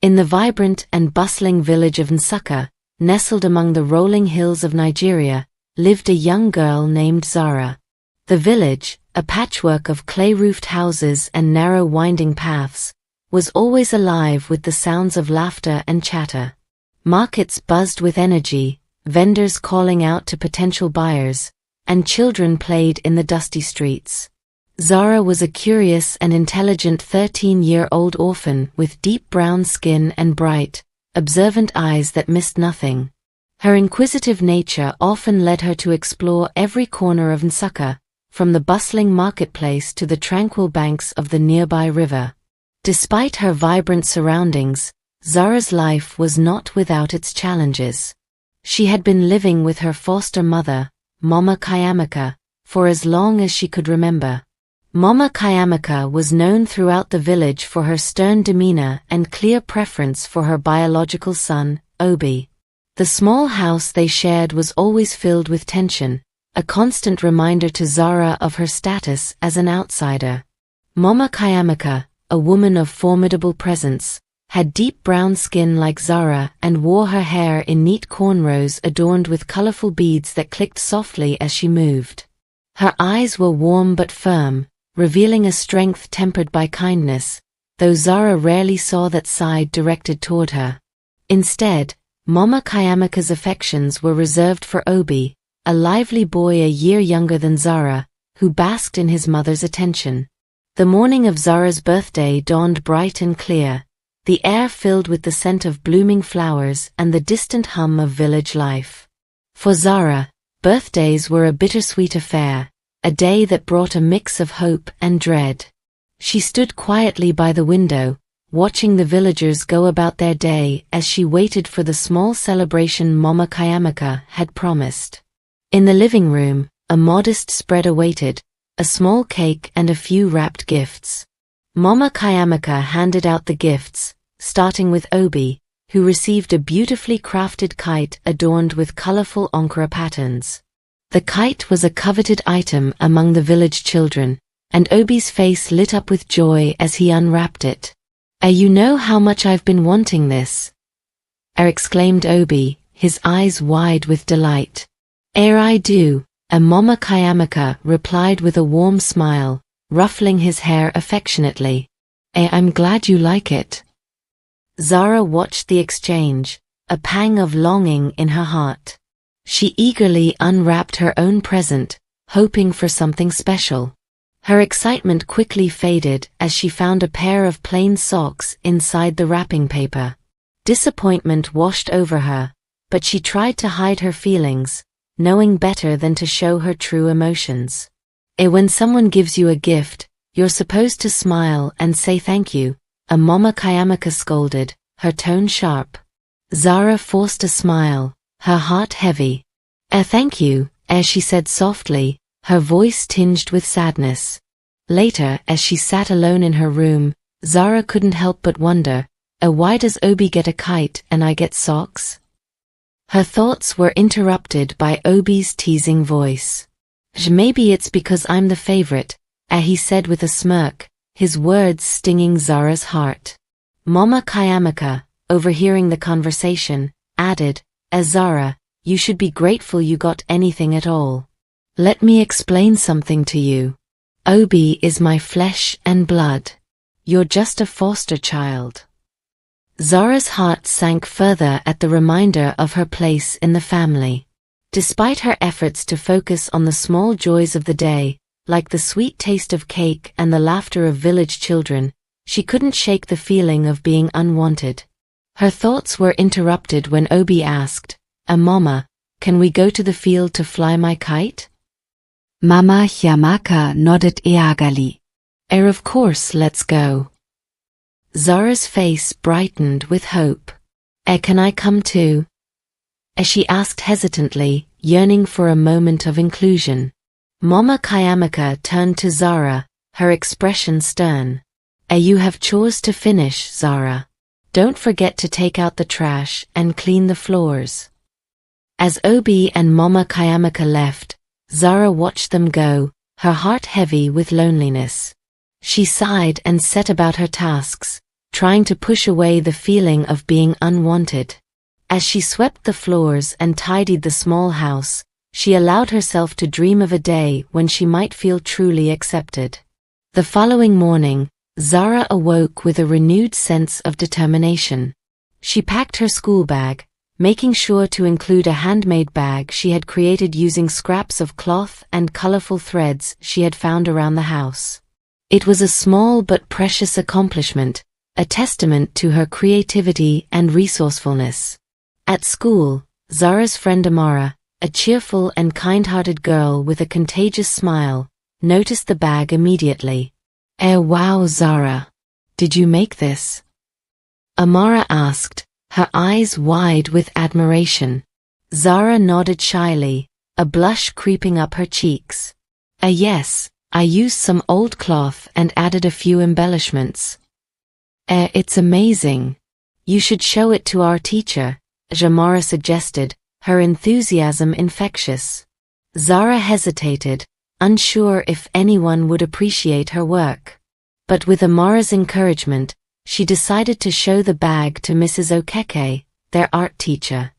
In the vibrant and bustling village of Nsukka, nestled among the rolling hills of Nigeria, lived a young girl named Zara. The village, a patchwork of clay-roofed houses and narrow winding paths, was always alive with the sounds of laughter and chatter. Markets buzzed with energy, vendors calling out to potential buyers, and children played in the dusty streets. Zara was a curious and intelligent 13-year-old orphan with deep brown skin and bright, observant eyes that missed nothing. Her inquisitive nature often led her to explore every corner of Nsukka, from the bustling marketplace to the tranquil banks of the nearby river. Despite her vibrant surroundings, Zara's life was not without its challenges. She had been living with her foster mother, Mama Chiamaka, for as long as she could remember. Mama Chiamaka was known throughout the village for her stern demeanor and clear preference for her biological son, Obi. The small house they shared was always filled with tension, a constant reminder to Zara of her status as an outsider. Mama Chiamaka, a woman of formidable presence, had deep brown skin like Zara and wore her hair in neat cornrows adorned with colorful beads that clicked softly as she moved. Her eyes were warm but firm, revealing a strength tempered by kindness, though Zara rarely saw that side directed toward her. Instead, Mama Chiamaka's affections were reserved for Obi, a lively boy a year younger than Zara, who basked in his mother's attention. The morning of Zara's birthday dawned bright and clear, the air filled with the scent of blooming flowers and the distant hum of village life. For Zara, birthdays were a bittersweet affair, a day that brought a mix of hope and dread. She stood quietly by the window, watching the villagers go about their day as she waited for the small celebration Mama Chiamaka had promised. In the living room, a modest spread awaited, a small cake and a few wrapped gifts. Mama Chiamaka handed out the gifts, starting with Obi, who received a beautifully crafted kite adorned with colorful Ankara patterns. The kite was a coveted item among the village children, and Obi's face lit up with joy as he unwrapped it. You know how much I've been wanting this," exclaimed Obi, his eyes wide with delight. I do," Mama Chiamaka replied with a warm smile, ruffling his hair affectionately. I'm glad you like it." Zara watched the exchange, a pang of longing in her heart. She eagerly unwrapped her own present, hoping for something special. Her excitement quickly faded as she found a pair of plain socks inside the wrapping paper. Disappointment washed over her, but she tried to hide her feelings, knowing better than to show her true emotions. When someone gives you a gift, you're supposed to smile and say thank you, Mama Chiamaka scolded, her tone sharp. Zara forced a smile, her heart heavy. Thank you," she said softly, her voice tinged with sadness. Later, as she sat alone in her room, Zara couldn't help but wonder, why does Obi get a kite and I get socks? Her thoughts were interrupted by Obi's teasing voice. Maybe it's because I'm the favorite, he said with a smirk, his words stinging Zara's heart. Mama Chiamaka, overhearing the conversation, added, Zara, you should be grateful you got anything at all. Let me explain something to you. Obi is my flesh and blood. You're just a foster child. Zara's heart sank further at the reminder of her place in the family. Despite her efforts to focus on the small joys of the day, like the sweet taste of cake and the laughter of village children, she couldn't shake the feeling of being unwanted. Her thoughts were interrupted when Obi asked, Mama, can we go to the field to fly my kite? Mama Chiamaka nodded eagerly. Of course, let's go. Zara's face brightened with hope. Can I come too? She asked hesitantly, yearning for a moment of inclusion. Mama Chiamaka turned to Zara, her expression stern. You have chores to finish, Zara. Don't forget to take out the trash and clean the floors. As Obi and Mama Chiamaka left, Zara watched them go, her heart heavy with loneliness. She sighed and set about her tasks, trying to push away the feeling of being unwanted. As she swept the floors and tidied the small house, she allowed herself to dream of a day when she might feel truly accepted. The following morning, Zara awoke with a renewed sense of determination. She packed her school bag, making sure to include a handmade bag she had created using scraps of cloth and colorful threads she had found around the house. It was a small but precious accomplishment, a testament to her creativity and resourcefulness. At school, Zara's friend Amara, a cheerful and kind-hearted girl with a contagious smile, noticed the bag immediately. Wow, Zara! Did you make this?" Amara asked, her eyes wide with admiration. Zara nodded shyly, a blush creeping up her cheeks. Yes, I used some old cloth and added a few embellishments." It's amazing. You should show it to our teacher," Amara suggested, her enthusiasm infectious. Zara hesitated, unsure if anyone would appreciate her work. But with Amara's encouragement, she decided to show the bag to Mrs. Okeke, their art teacher.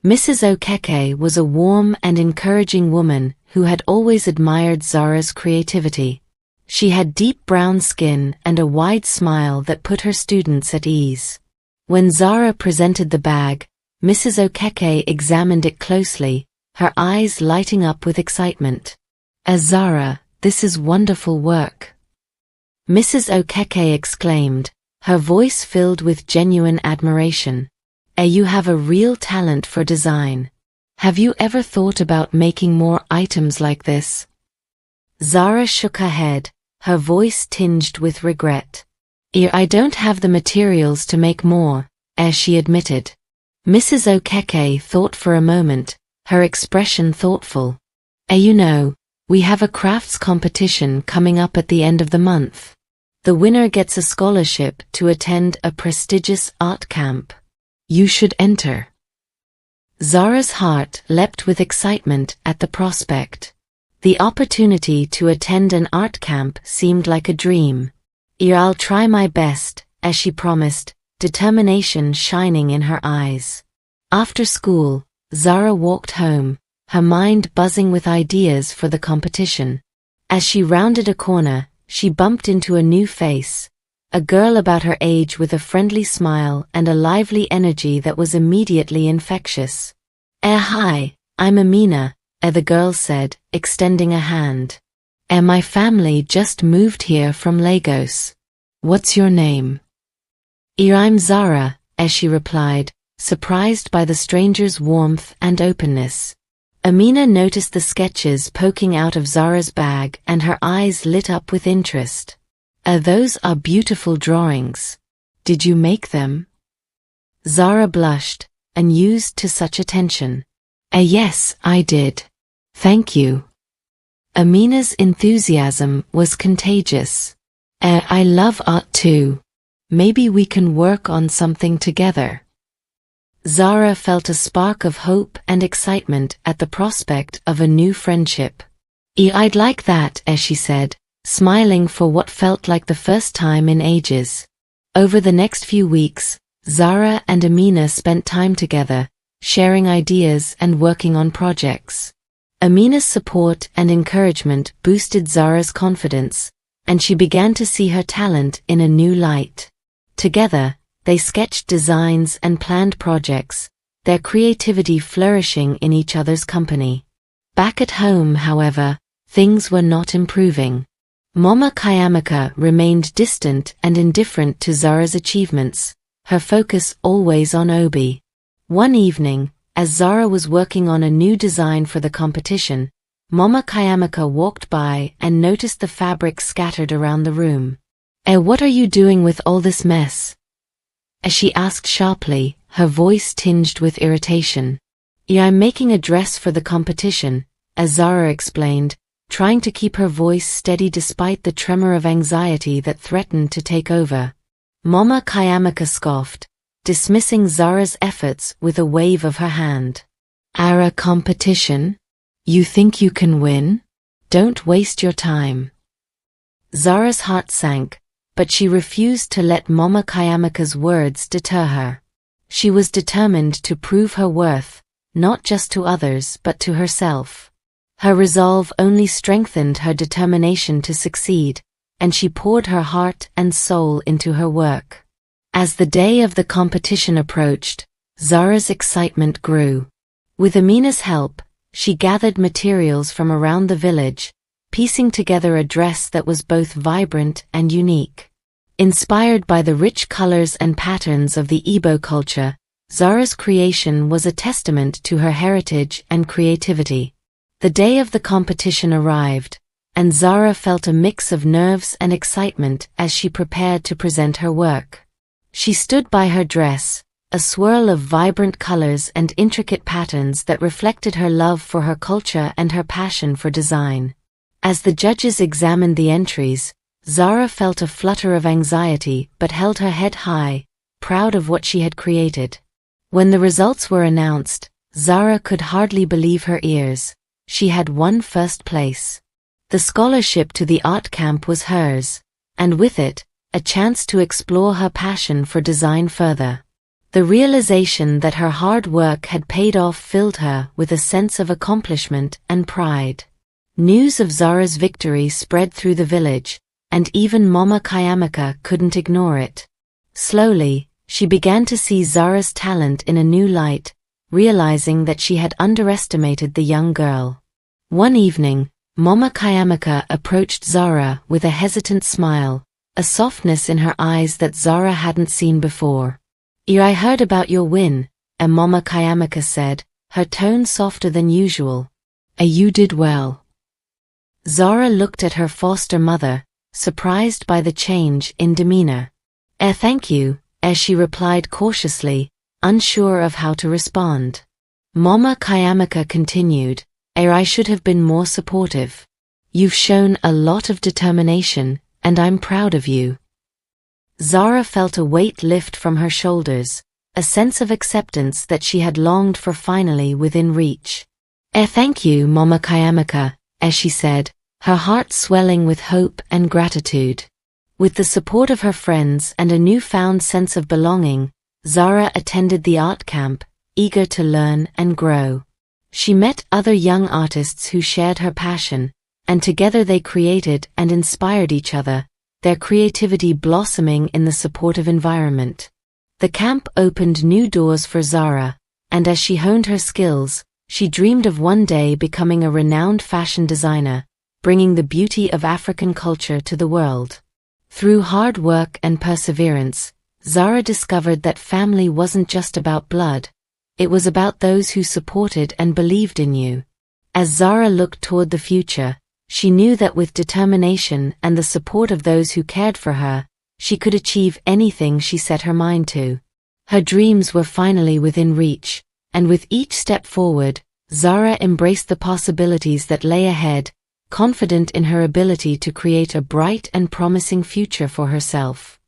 Mrs. Okeke was a warm and encouraging woman who had always admired Zara's creativity. She had deep brown skin and a wide smile that put her students at ease. When Zara presented the bag, Mrs. Okeke examined it closely, her eyes lighting up with excitement. Zara, this is wonderful work," Mrs. Okeke exclaimed, her voice filled with genuine admiration. You have a real talent for design. Have you ever thought about making more items like this?" Zara shook her head, her voice tinged with regret. I don't have the materials to make more," she admitted. Mrs. Okeke thought for a moment, her expression thoughtful. You know, we have a crafts competition coming up at the end of the month. The winner gets a scholarship to attend a prestigious art camp. You should enter." Zara's heart leapt with excitement at the prospect. The opportunity to attend an art camp seemed like a dream. I'll try my best," as she promised, determination shining in her eyes. After school, Zara walked home, her mind buzzing with ideas for the competition. As she rounded a corner, she bumped into a new face, a girl about her age with a friendly smile and a lively energy that was immediately infectious. Hi, I'm Amina," the girl said, extending a hand. My family just moved here from Lagos. What's your name?" I'm Zara," she replied, surprised by the stranger's warmth and openness. Amina noticed the sketches poking out of Zara's bag and her eyes lit up with interest. Those are beautiful drawings. Did you make them?" Zara blushed, unused to such attention. Yes, I did. Thank you." Amina's enthusiasm was contagious. I love art too. Maybe we can work on something together." Zara felt a spark of hope and excitement at the prospect of a new friendship. I'd like that," she said, smiling for what felt like the first time in ages. Over the next few weeks, Zara and Amina spent time together, sharing ideas and working on projects. Amina's support and encouragement boosted Zara's confidence, and she began to see her talent in a new light. Together, they sketched designs and planned projects, their creativity flourishing in each other's company. Back at home, however, things were not improving. Mama Chiamaka remained distant and indifferent to Zara's achievements, her focus always on Obi. One evening, as Zara was working on a new design for the competition, Mama Chiamaka walked by and noticed the fabric scattered around the room. What are you doing with all this mess?" she asked sharply, her voice tinged with irritation. I'm making a dress for the competition," Zara explained, trying to keep her voice steady despite the tremor of anxiety that threatened to take over. Mama Chiamaka scoffed, dismissing Zara's efforts with a wave of her hand. "A competition? You think you can win? Don't waste your time." Zara's heart sank, but she refused to let Mama Chiamaka's words deter her. She was determined to prove her worth, not just to others but to herself. Her resolve only strengthened her determination to succeed, and she poured her heart and soul into her work. As the day of the competition approached, Zara's excitement grew. With Amina's help, she gathered materials from around the village, piecing together a dress that was both vibrant and unique. Inspired by the rich colors and patterns of the Igbo culture, Zara's creation was a testament to her heritage and creativity. The day of the competition arrived, and Zara felt a mix of nerves and excitement as she prepared to present her work. She stood by her dress, a swirl of vibrant colors and intricate patterns that reflected her love for her culture and her passion for design. As the judges examined the entries, Zara felt a flutter of anxiety but held her head high, proud of what she had created. When the results were announced, Zara could hardly believe her ears. She had won first place. The scholarship to the art camp was hers, and with it, a chance to explore her passion for design further. The realization that her hard work had paid off filled her with a sense of accomplishment and pride. News of Zara's victory spread through the village, and even Mama Chiamaka couldn't ignore it. Slowly, she began to see Zara's talent in a new light, realizing that she had underestimated the young girl. One evening, Mama Chiamaka approached Zara with a hesitant smile, a softness in her eyes that Zara hadn't seen before. "I heard about your win," Mama Chiamaka said, her tone softer than usual. "You did well." Zara looked at her foster mother, surprised by the change in demeanor. Thank you," she replied cautiously, unsure of how to respond. Mama Chiamaka continued, "I should have been more supportive. You've shown a lot of determination, and I'm proud of you." Zara felt a weight lift from her shoulders, a sense of acceptance that she had longed for finally within reach. Thank you, Mama Chiamaka," she said, her heart swelling with hope and gratitude. With the support of her friends and a newfound sense of belonging, Zara attended the art camp, eager to learn and grow. She met other young artists who shared her passion, and together they created and inspired each other, their creativity blossoming in the supportive environment. The camp opened new doors for Zara, and as she honed her skills, she dreamed of one day becoming a renowned fashion designer, bringing the beauty of African culture to the world. Through hard work and perseverance, Zara discovered that family wasn't just about blood, it was about those who supported and believed in you. As Zara looked toward the future, she knew that with determination and the support of those who cared for her, she could achieve anything she set her mind to. Her dreams were finally within reach, and with each step forward, Zara embraced the possibilities that lay ahead, confident in her ability to create a bright and promising future for herself.